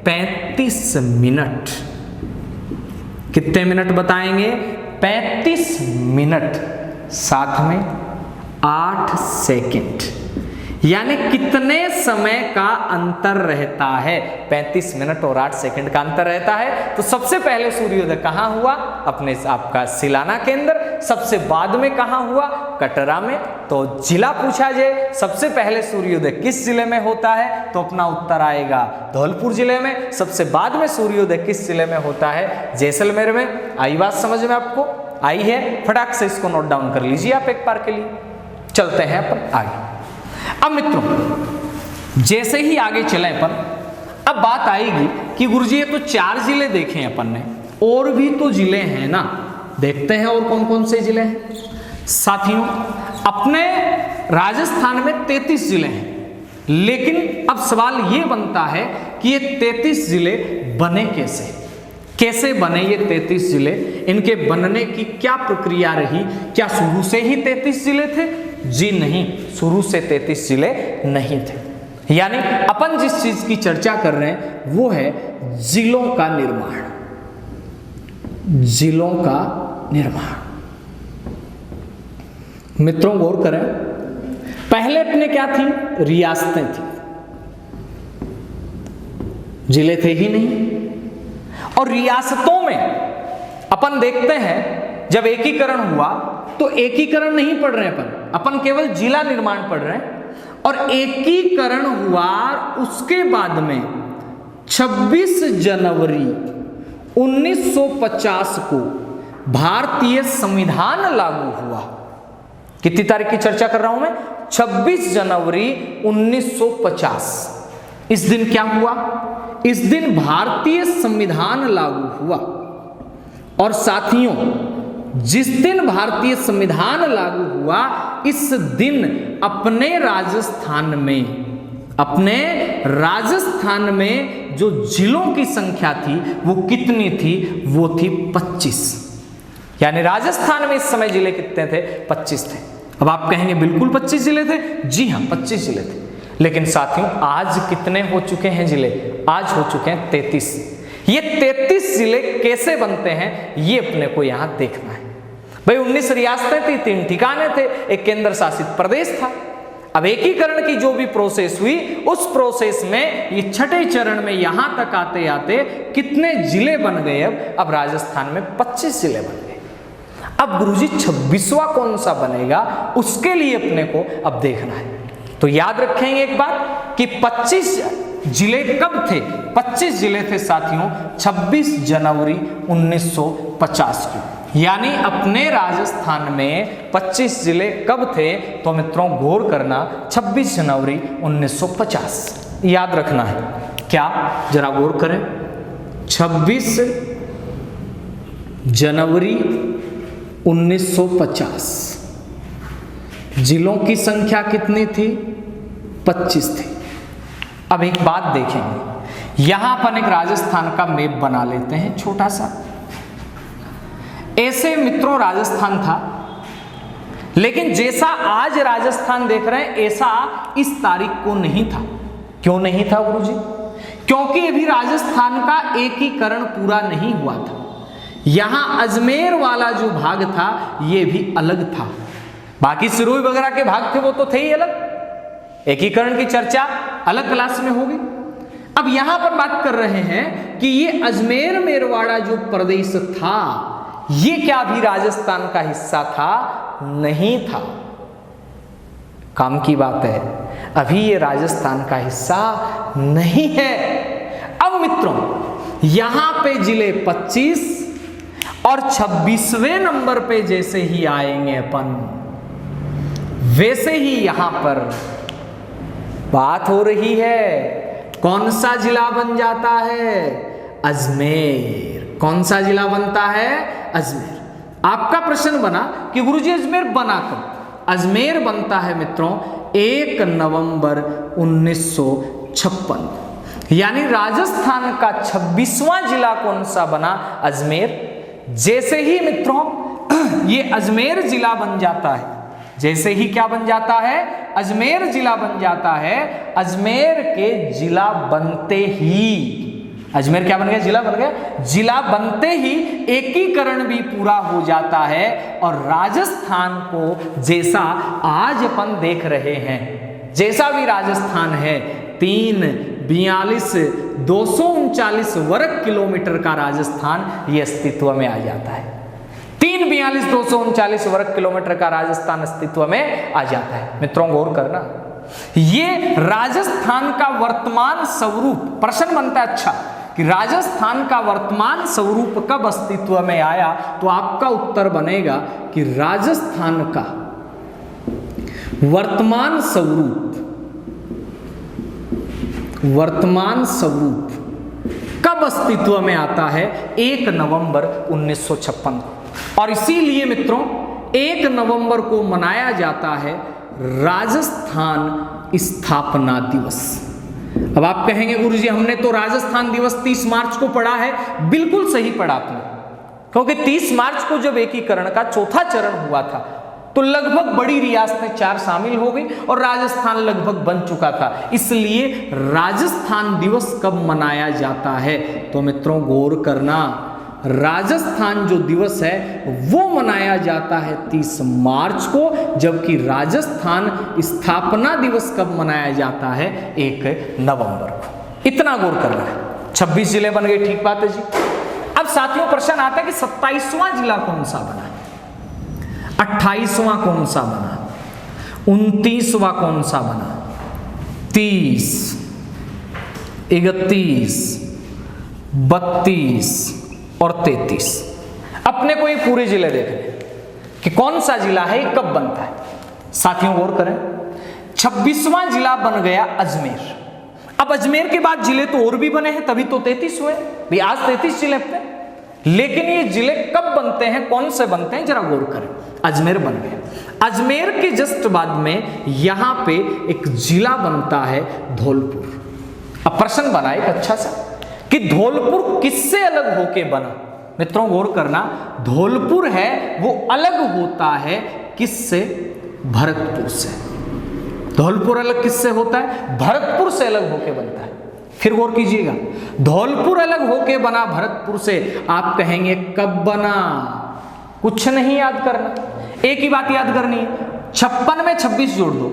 35 मिनट। कितने मिनट बताएंगे? 35 मिनट, साथ में 8 सेकंड। यानी कितने समय का अंतर रहता है? 35 मिनट और 8 सेकंड का अंतर रहता है। तो सबसे पहले सूर्योदय कहां हुआ? अपने आपका सिलाना केंद्र। सबसे बाद में कहां हुआ? कटरा में। तो जिला पूछा जाए, सबसे पहले सूर्योदय किस जिले में होता है? तो अपना उत्तर आएगा धौलपुर जिले में। सबसे बाद में सूर्योदय किस जिले में होता है? जैसलमेर में। आई बात समझ में आपको? आई है? फटाक से इसको नोट डाउन कर लीजिए आप एक बार के लिए। चलते हैं अपन आगे। अब मित्रों जैसे ही आगे चले अपन, अब बात आएगी कि गुरुजी ये तो 4 जिले देखे हैं अपन ने, और भी तो जिले हैं ना। देखते हैं और कौन कौन से जिले हैं। साथियों अपने राजस्थान में 33 जिले हैं, लेकिन अब सवाल ये बनता है कि ये 33 जिले बने कैसे? कैसे बने ये 33 जिले? इनके बनने की क्या प्रक्रिया रही? क्या शुरू से ही 33 जिले थे? जी नहीं, शुरू से 33 जिले नहीं थे। यानी अपन जिस चीज की चर्चा कर रहे हैं वो है जिलों का निर्माण। जिलों का निर्माण। मित्रों गौर करें, पहले अपने क्या थी? रियासतें थी, जिले थे ही नहीं। और रियासतों में अपन देखते हैं जब एकीकरण हुआ तो एकीकरण नहीं पढ़ रहे अपन केवल जिला निर्माण पढ़ रहे हैं। और एकीकरण हुआ, उसके बाद में 26 जनवरी 1950 को भारतीय संविधान लागू हुआ। कितनी तारीख की चर्चा कर रहा हूं मैं? 26 जनवरी 1950। इस दिन क्या हुआ? इस दिन भारतीय संविधान लागू हुआ। और साथियों जिस दिन भारतीय संविधान लागू हुआ, इस दिन अपने राजस्थान में जो जिलों की संख्या थी वो कितनी थी? वो थी 25। यानी राजस्थान में इस समय जिले कितने थे? 25 थे। अब आप कहेंगे बिल्कुल 25 जिले थे? जी हां 25 जिले थे। लेकिन साथियों आज कितने हो चुके हैं जिले? आज हो चुके हैं 33। ये 33 जिले कैसे बनते हैं ये अपने को यहां देखना है। भाई 19 रियासतें थी, 3 ठिकाने थे, एक केंद्र शासित प्रदेश था। अब एकीकरण की जो भी प्रोसेस हुई, उस प्रोसेस में ये छठे चरण में यहां तक आते आते कितने जिले बन गए? अब राजस्थान में 25 जिले बन गए। अब गुरुजी 26वां कौन सा बनेगा, उसके लिए अपने को अब देखना है। तो याद रखेंगे एक बात कि 25 जिले कब थे? 25 जिले थे साथियों 26 जनवरी 1950 को। यानी अपने राजस्थान में 25 जिले कब थे? तो मित्रों गौर करना, 26 जनवरी 1950 याद रखना है। क्या? जरा गौर करें। 26 जनवरी 1950 जिलों की संख्या कितनी थी? 25 थी। अब एक बात देखेंगे, यहां अपन एक राजस्थान का मैप बना लेते हैं छोटा सा। ऐसे मित्रों राजस्थान था, लेकिन जैसा आज राजस्थान देख रहे हैं ऐसा इस तारीख को नहीं था। क्यों नहीं था गुरुजी? क्योंकि अभी राजस्थान का एकीकरण पूरा नहीं हुआ था। यहां अजमेर वाला जो भाग था यह भी अलग था, बाकी सिरोही वगैरह के भाग थे वो तो थे ही अलग। एकीकरण की चर्चा अलग क्लास में होगी। अब यहां पर बात कर रहे हैं कि ये अजमेर मेरवाड़ा जो प्रदेश था ये क्या भी राजस्थान का हिस्सा था? नहीं था। काम की बात है, अभी ये राजस्थान का हिस्सा नहीं है। अब मित्रों यहां पे जिले 25 और 26वें नंबर पे जैसे ही आएंगे अपन, वैसे ही यहां पर बात हो रही है कौन सा जिला बन जाता है? अजमेर। कौन सा जिला बनता है? अजमेर। आपका प्रश्न बना कि गुरुजी अजमेर बना कब? अजमेर बनता है मित्रों 1 नवंबर 1956, यानी राजस्थान का 26वां जिला कौन सा बना? अजमेर। जैसे ही मित्रों ये अजमेर जिला बन जाता है, जैसे ही क्या बन जाता है? अजमेर जिला बन जाता है। अजमेर के जिला बनते ही, अजमेर क्या बन गया? जिला बन गया। जिला बनते ही एकीकरण भी पूरा हो जाता है और राजस्थान को जैसा आज अपन देख रहे हैं, जैसा भी राजस्थान है 239 वर्ग किलोमीटर का राजस्थान ये अस्तित्व में आ जाता है। 239 वर्ग किलोमीटर का राजस्थान अस्तित्व में आ जाता है। मित्रों गौर करना, ये राजस्थान का वर्तमान स्वरूप, प्रश्न बनता है अच्छा कि राजस्थान का वर्तमान स्वरूप कब अस्तित्व में आया? तो आपका उत्तर बनेगा कि राजस्थान का वर्तमान स्वरूप कब अस्तित्व में आता है? 1 नवंबर 1956 को। और इसीलिए मित्रों 1 नवंबर को मनाया जाता है राजस्थान स्थापना दिवस। अब आप कहेंगे गुरुजी हमने तो राजस्थान दिवस 30 मार्च को पढ़ा है। बिल्कुल सही पढ़ा आपने, क्योंकि 30 मार्च को जब एकीकरण का चौथा चरण हुआ था तो लगभग बड़ी रियासतें 4 शामिल हो गई और राजस्थान लगभग बन चुका था। इसलिए राजस्थान दिवस कब मनाया जाता है? तो मित्रों गौर करना, राजस्थान जो दिवस है वो मनाया जाता है 30 मार्च को, जबकि राजस्थान स्थापना दिवस कब मनाया जाता है? 1 नवंबर को। इतना गौर करना है। 26 जिले बन गए, ठीक बात है जी। अब साथियों प्रश्न आता है कि 27वां जिला कौन सा बना, 28वां कौन सा बना, 29वां कौन सा बना, 30, 31, 32 और 33। अपने को ये पूरे जिले देखने कि कौन सा जिला है, कब बनता है। साथियों गौर करें, 26वां जिला बन गया अजमेर। अब अजमेर के बाद जिले तो और भी बने हैं, तभी तो 33 हुए भाई। आज 33 जिले अपने, लेकिन ये जिले कब बनते हैं, कौन से बनते हैं, जरा गौर करें। अजमेर बन गया। अजमेर के जस्ट बाद में यहां पे एक जिला बनता है धौलपुर। अब प्रश्न बना एक अच्छा सा कि धौलपुर किससे अलग होके बना। मित्रों गौर करना, धौलपुर है वो अलग होता है किससे? भरतपुर से। धौलपुर अलग किससे होता है? भरतपुर से अलग होके बनता है। फिर गौर कीजिएगा, धौलपुर अलग होके बना भरतपुर से। आप कहेंगे कब बना? कुछ नहीं याद करना, एक ही बात याद करनी है, 56 में 26 जोड़ दो,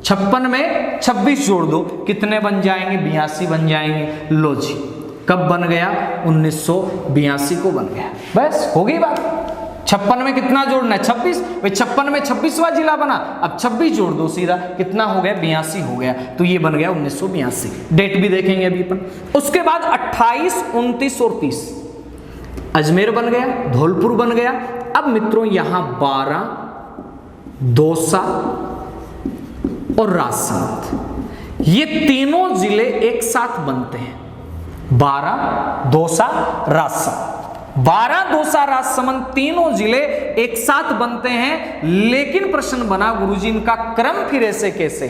56 में 26 जोड़ दो, कितने बन जाएंगे? 82 बन जाएंगे। लो जी, कब बन गया? 1982 को बन गया। बस हो गई बात। 56 में कितना जोड़ना है? 26। भाई 56 में 26वां जिला बना, अब 26 जोड़ दो सीधा, कितना हो गया? 82 हो गया। तो ये बन गया 1982। डेट भी देखेंगे अभी अपन। उसके बाद 28, 29 और 30 अजमेर बन गया, धौलपुर बन गया। अब मित्रों यहां 12, दौसा और राजसमंद, ये तीनों जिले एक साथ बनते हैं। 12, दौसा, राजसमंद। 12 दौसा राजसमंद तीनों जिले एक साथ बनते हैं, लेकिन प्रश्न बना गुरुजी इनका क्रम फिर ऐसे कैसे?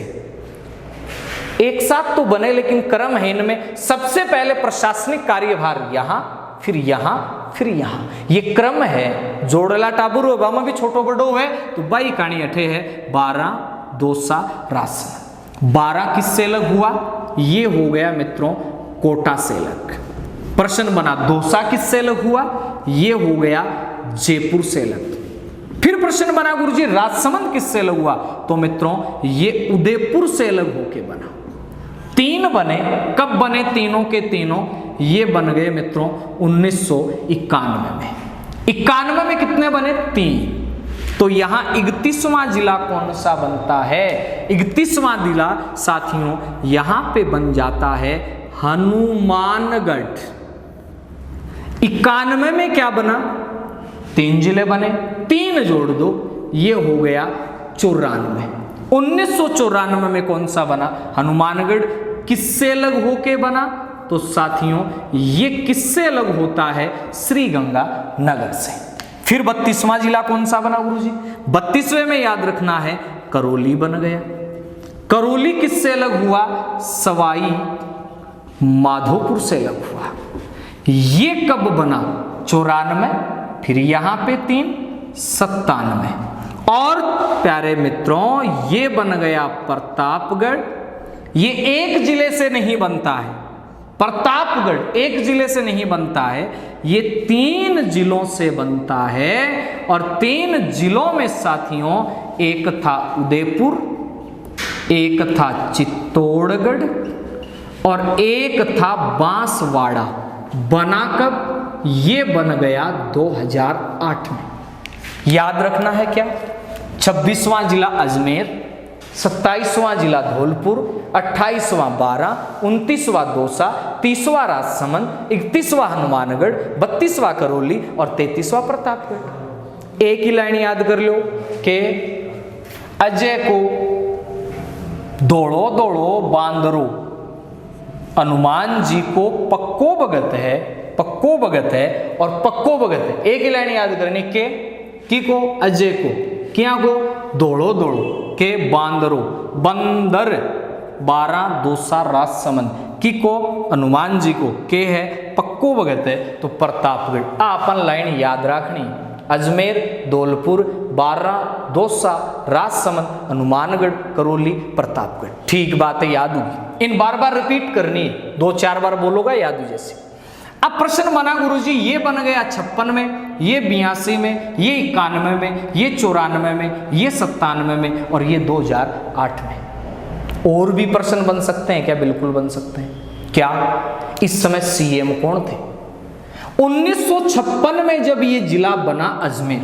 एक साथ तो बने लेकिन क्रम है इनमें। सबसे पहले प्रशासनिक कार्यभार यहां, फिर यहां, फिर यहां, ये क्रम है। जोड़ला टाबुर बामा भी छोटो बड़ो है तो बाई काणी अठे है 12 दौसा राजसमंद। 12 किससे अलग हुआ? ये हो गया मित्रों कोटा से अलग। प्रश्न बना दौसा किससे अलग हुआ? ये हो गया जयपुर से अलग। फिर प्रश्न बना गुरुजी राजसमंद किससे अलग हुआ? तो मित्रों ये उदयपुर से अलग होके बना। 3 बने, कब बने तीनों के तीनों? ये बन गए मित्रों 1991 में। 91 में कितने बने? 3। तो यहां 31वां जिला कौन सा बनता है? 31वां जिला साथियों यहां पे बन जाता है हनुमानगढ़। 91 में क्या बना? 3 जिले बने, 3 जोड़ दो, ये हो गया 94। 1994 में कौन सा बना? हनुमानगढ़। किससे अलग होके बना? तो साथियों ये किससे अलग होता है? श्रीगंगानगर से। फिर 32वां जिला कौन सा बना गुरुजी? 32वें में याद रखना है करौली बन गया। करौली किससे अलग हुआ? सवाई माधोपुर से अलग हुआ। ये कब बना? 94। फिर यहां पे 3, 97। और प्यारे मित्रों ये बन गया प्रतापगढ़। ये एक जिले से नहीं बनता है, प्रतापगढ़ एक जिले से नहीं बनता है, ये 3 जिलों से बनता है। और 3 जिलों में साथियों एक था उदयपुर, एक था चित्तौड़गढ़ और एक था बांसवाड़ा। बना कब? ये बन गया 2008 में। याद रखना है क्या? 26वां जिला अजमेर, 27वां जिला धौलपुर, 28वां बारां, 29वां दौसा, 30वां राजसमंद, 31वां हनुमानगढ़, 32वां करौली और 33वां प्रतापगढ़। एक ही लाइन याद कर लो कि अजय को दौड़ो दौड़ो बांदरो, हनुमान जी को पक्को भगत है, पक्को भगत है और पक्को भगत है। एक ही लाइन याद करनी के की को अजय को, क्या को दौड़ो दौड़ो के बांदरो, बंदर 12 दौसा राजसमंद, की को हनुमान जी को, के है पक्को भगत है तो प्रतापगढ़। अपन लाइन याद रखनी, अजमेर, धौलपुर, 12 दौसा राजसमंद, हनुमानगढ़, करौली, प्रतापगढ़। ठीक बात है, याद होगी। इन बार बार रिपीट करनी है, 2-4 बार बोलोगा याद हो जैसे। अब प्रश्न बना गुरुजी ये बन गया 56 में, ये 82 में, ये 91 में, ये 94 में, ये 97 में और ये 2008 में। और भी प्रश्न बन सकते हैं क्या? बिल्कुल बन सकते हैं। क्या इस समय सीएम कौन थे? 1956 में जब ये जिला बना अजमेर,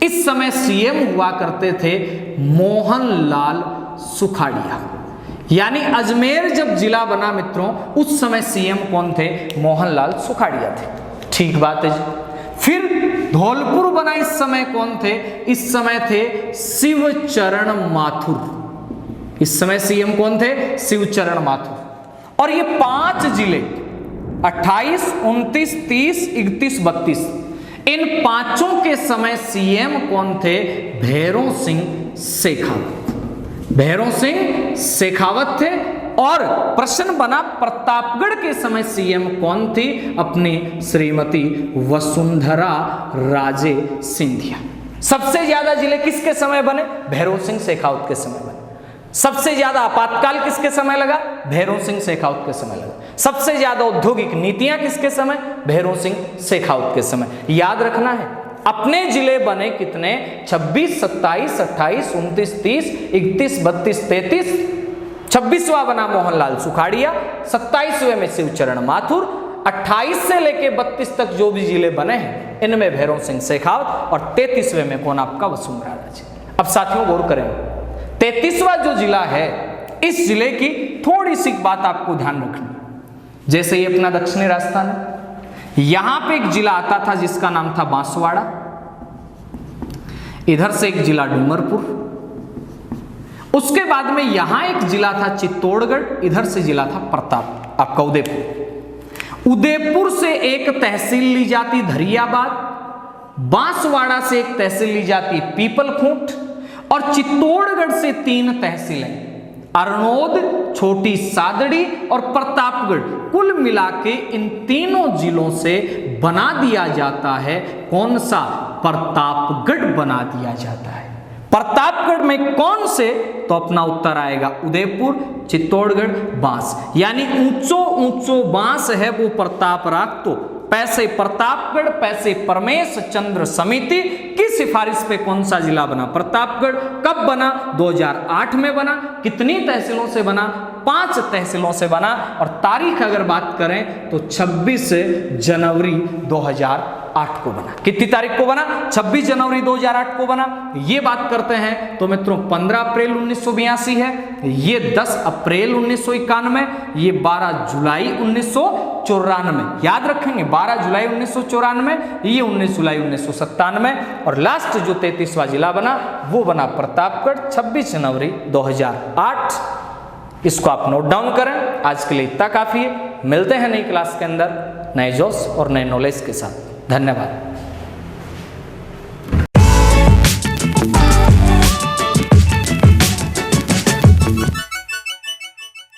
इस समय सीएम हुआ करते थे मोहनलाल सुखाड़िया। यानी अजमेर जब जिला बना मित्रों उस समय सीएम कौन थे? मोहनलाल सुखाड़िया थे। ठीक बात है जी। फिर धौलपुर बना, इस समय कौन थे? इस समय थे शिवचरण माथुर। इस समय सीएम कौन थे? शिवचरण माथुर। और ये 5 जिले 28, 29, 30, 31, 32, इन 5 के समय सीएम कौन थे? भैरों सिंह शेखावत। भैरों सिंह शेखावत थे। और प्रश्न बना प्रतापगढ़ के समय सीएम कौन थी? अपनी श्रीमती वसुंधरा राजे सिंधिया। सबसे ज्यादा जिले किसके समय बने? भैरों सिंह शेखावत के समय बने। सबसे ज्यादा आपातकाल किसके समय लगा? भैरों सिंह शेखावत के समय लगा। सबसे ज्यादा औद्योगिक नीतियां किसके समय? भैरों सिंह शेखावत के समय। याद रखना है अपने जिले बने कितने? 26, 27, 28, 29, 30, 31, 32, 33। 26वां बना मोहनलाल सुखाड़िया, 27वें में शिवचरण माथुर, 28 से लेके 32 तक जो भी जिले बने हैं इनमें भैरों सिंह शेखावत और 33वें में कौन? आपका वसुंधरा राजे। अब साथियों गौर करें, 33वां जो जिला है इस जिले की थोड़ी सी बात आपको ध्यान रखनी। जैसे ये अपना दक्षिणी राजस्थान है, यहां पे एक जिला आता था जिसका नाम था बांसवाड़ा, इधर से एक जिला डूंगरपुर, उसके बाद में यहां एक जिला था चित्तौड़गढ़, इधर से जिला था प्रताप आपका उदयपुर। उदयपुर से एक तहसील ली जाती धरियाबाद, बांसवाड़ा से एक तहसील ली जाती पीपलखूंट और चित्तौड़गढ़ से 3 तहसीलें अरनोद, छोटी सादड़ी और प्रतापगढ़, कुल मिला के इन तीनों जिलों से बना दिया जाता है कौन सा? प्रतापगढ़ बना दिया जाता है। प्रतापगढ़ में कौन से? तो अपना उत्तर आएगा उदयपुर, चित्तौड़गढ़, बांस। यानी ऊंचो बांस है वो प्रताप राग। तो पैसे प्रतापगढ़, पैसे परमेश चंद्र समिति की सिफारिश पे कौन सा जिला बना? प्रतापगढ़। कब बना? 2008 में बना। कितनी तहसीलों से बना? 5 तहसीलों से बना। और तारीख अगर बात करें तो 26 जनवरी 2008 को बना। कितनी तारीख को बना? 26 जनवरी 2008 को बना। ये बात करते हैं तो मित्रों 15 अप्रैल 1982 है, ये 10 अप्रैल 1991, ये 12 जुलाई 1994। याद रखेंगे 12 जुलाई 1994, ये 19 जुलाई 1997। और लास्ट जो 33वां जिला बना वो बना प्रतापगढ़, 26 जनवरी 2008। इसको आप नोट डाउन करें। आज के लिए इतना काफी है। मिलते हैं नई क्लास के अंदर नए जोश और नए नॉलेज के साथ। धन्यवाद।